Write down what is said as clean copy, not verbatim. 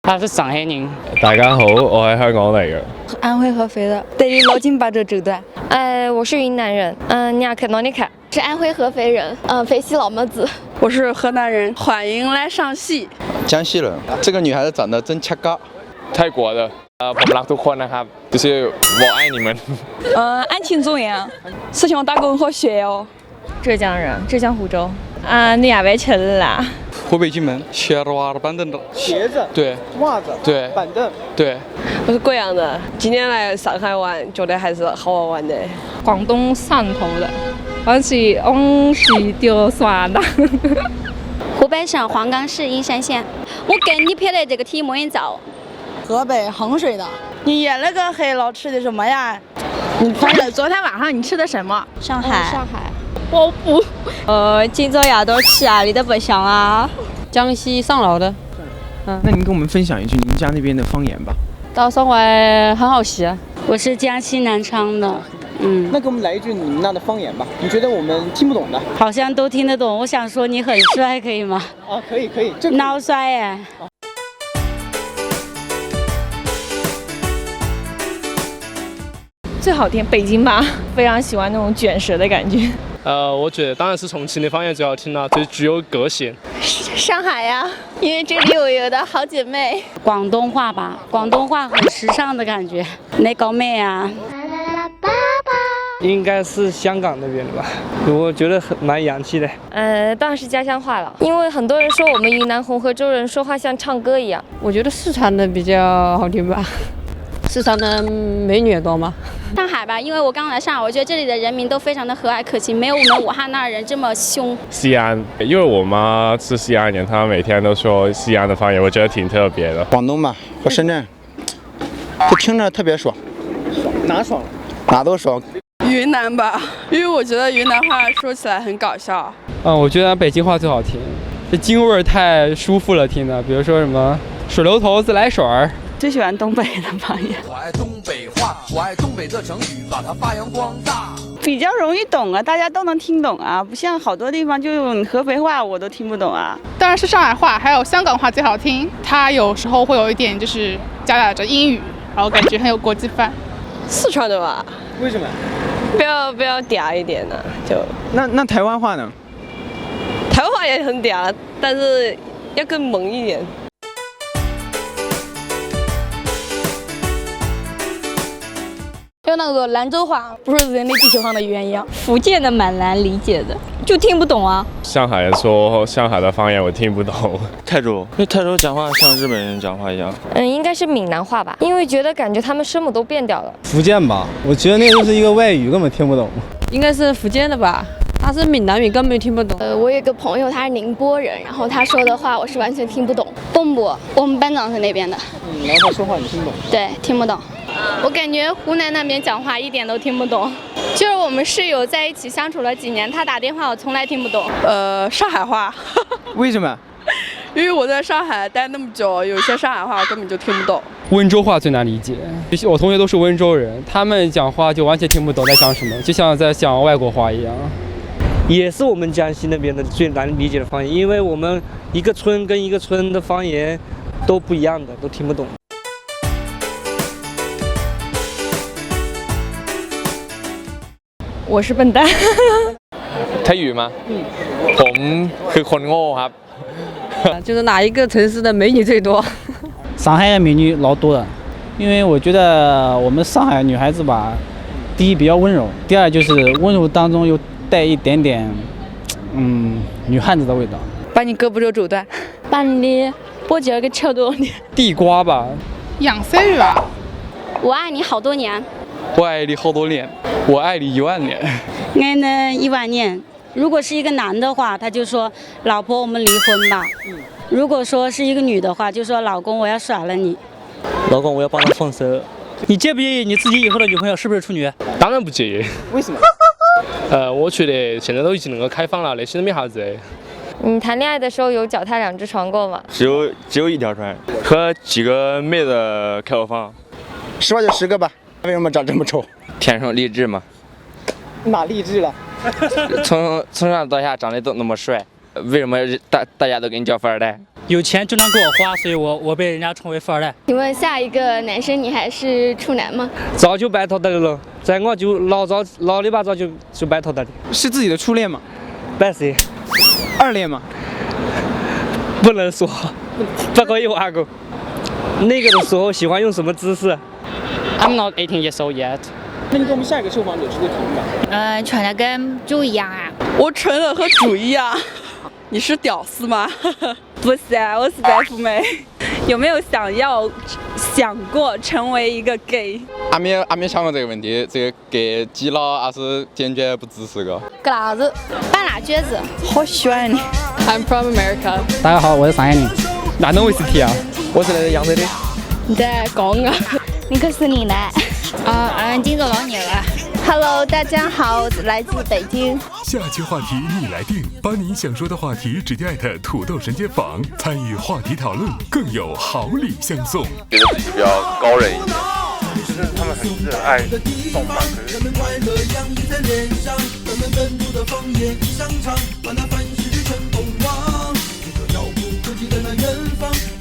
他是上海人。大家好，我係香港嚟嘅。安徽合肥的，得离老金巴这州的。我是云南人，你好看哪里看？是安徽合肥人，肥西老么子。我是河南人，欢迎来上戏。江西人，这个女孩子长得真恰嘎。泰国的，ผมรักทุกคนนะครับ，就是我爱你们。安庆中原，师兄打工好学哦。浙江人，浙江湖州。你也外去啦？湖北荆门，鞋袜子板凳的。鞋子，对，袜子，对，板凳，对。我是贵阳的，今天来上海玩，觉得还是好好玩的。广东汕头的，我是往西钓耍的。湖北省黄冈市英山县。我跟你拍的这个题模影照。河北衡水的。你那个黑老吃的什么呀？你反正昨天晚上你吃的什么？上海。上海。我不。今朝夜到吃啊，你都不想啊？江西上饶的。那您跟我们分享一句您家那边的方言吧。到上海很好洗。我是江西南昌的。那给我们来一句你们那的方言吧，你觉得我们听不懂的？好像都听得懂。我想说你很帅，可以吗？啊，可以可以，孬帅耶。最好听北京吧，非常喜欢那种卷舌的感觉。我觉得当然是重庆的方言最好听了，最具有个性。上海呀，因为这里有的好姐妹。广东话吧，广东话很时尚的感觉。你搞咩啊？应该是香港那边的吧，我觉得蛮洋气的。当然是家乡话了，因为很多人说我们云南红河州人说话像唱歌一样。我觉得四川的比较好听吧。四川的美女也多吗？上海吧，因为我刚来上海，我觉得这里的人民都非常的和蔼可亲，没有我们武汉那儿人这么凶。西安，因为我妈是西安人，她每天都说西安的方言，我觉得挺特别的。广东嘛，和深圳，就听着特别爽。爽哪爽了？哪都爽。云南吧，因为我觉得云南话说起来很搞笑。我觉得北京话最好听，这京味儿太舒服了，听的。比如说什么水流头自来水儿。最喜欢东北的方言。我爱东北话，我爱东北的成语，把它发扬光大。比较容易懂啊，大家都能听懂啊，不像好多地方就用合肥话我都听不懂啊。当然是上海话，还有香港话最好听。它有时候会有一点就是夹杂着英语，然后感觉很有国际范。四川的吧？为什么？不要嗲一点呢？就那台湾话呢？台湾话也很嗲，但是要更萌一点。就那个兰州话，不是人类地球上的语言一样。福建的蛮难理解的，就听不懂啊。上海人说上海的方言我听不懂。泰州，因为泰州讲话像日本人讲话一样。应该是闽南话吧，因为感觉他们声母都变掉了。福建吧，我觉得那就是一个外语，根本听不懂。应该是福建的吧，他是闽南语，根本听不懂。我有个朋友，他是宁波人，然后他说的话我是完全听不懂。蚌埠，我们班长是那边的。然后他说话你听不懂？对，听不懂。我感觉湖南那边讲话一点都听不懂，就是我们室友在一起相处了几年，他打电话我从来听不懂。上海话。为什么？因为我在上海待那么久，有些上海话我根本就听不懂。温州话最难理解，我同学都是温州人，他们讲话就完全听不懂在讲什么，就像在讲外国话一样。也是我们江西那边的最难理解的方言，因为我们一个村跟一个村的方言都不一样的，都听不懂。我是笨蛋。泰语吗？ผมคือคนโง่ครับ。就是哪一个城市的美女最多？上海的美女老多了，因为我觉得我们上海女孩子吧，第一比较温柔，第二就是温柔当中又带一点点，女汉子的味道。把你胳膊肘肘断，把你脖颈给扯断了。地瓜吧。养生语啊。我爱你好多年。我爱你好多年，我爱你10000年。爱你10000年。如果是一个男的话，他就说老婆我们离婚吧。如果说是一个女的话，就说老公我要甩了你。老公我要帮他放手。你介不介意你自己以后的女朋友是不是处女？当然不介意。为什么？我觉得现在都已经能够开放了，那些都没啥子。你谈恋爱的时候有脚踏两只船过吗？只有一条船，和几个妹子开过房。10万就10个吧。为什么长这么丑？天生丽质嘛。哪励志了？从上到下长得都那么帅，为什么大家都给你叫富二代？有钱就能给我花，所以我被人家称为富二代。请问下一个男生你还是处男吗？早就白头的了，在我就老里吧早就白头的。是自己的初恋吗？不是。二恋吗？不能说，不可以挖沟。那个的时候喜欢用什么姿势 ？I'm not 18 years old yet。那你跟我们下一个受访者是个同感？蠢的跟猪一样啊。我蠢的和猪一样。你是屌丝吗？不是啊，我是白富美。有没有想过成为一个 gay？ 还没有想过这个问题，这个 gay 基佬还是坚决不支持个。个哪子？半拉撅子。好喜欢你。I'm from America。大家好，我是上海人。哪能维斯提啊？我是来自扬州的。你在讲啊？你可是你来。今朝老热了。Hello， 大家好，来自北京。下期话题你来定，把你想说的话题直接艾特土豆神街坊，参与话题讨论，更有好礼相送。觉得自己比较高人一点，就是他们很热爱动漫。上场，把那凡是全部忘，一个遥不可及的那远方。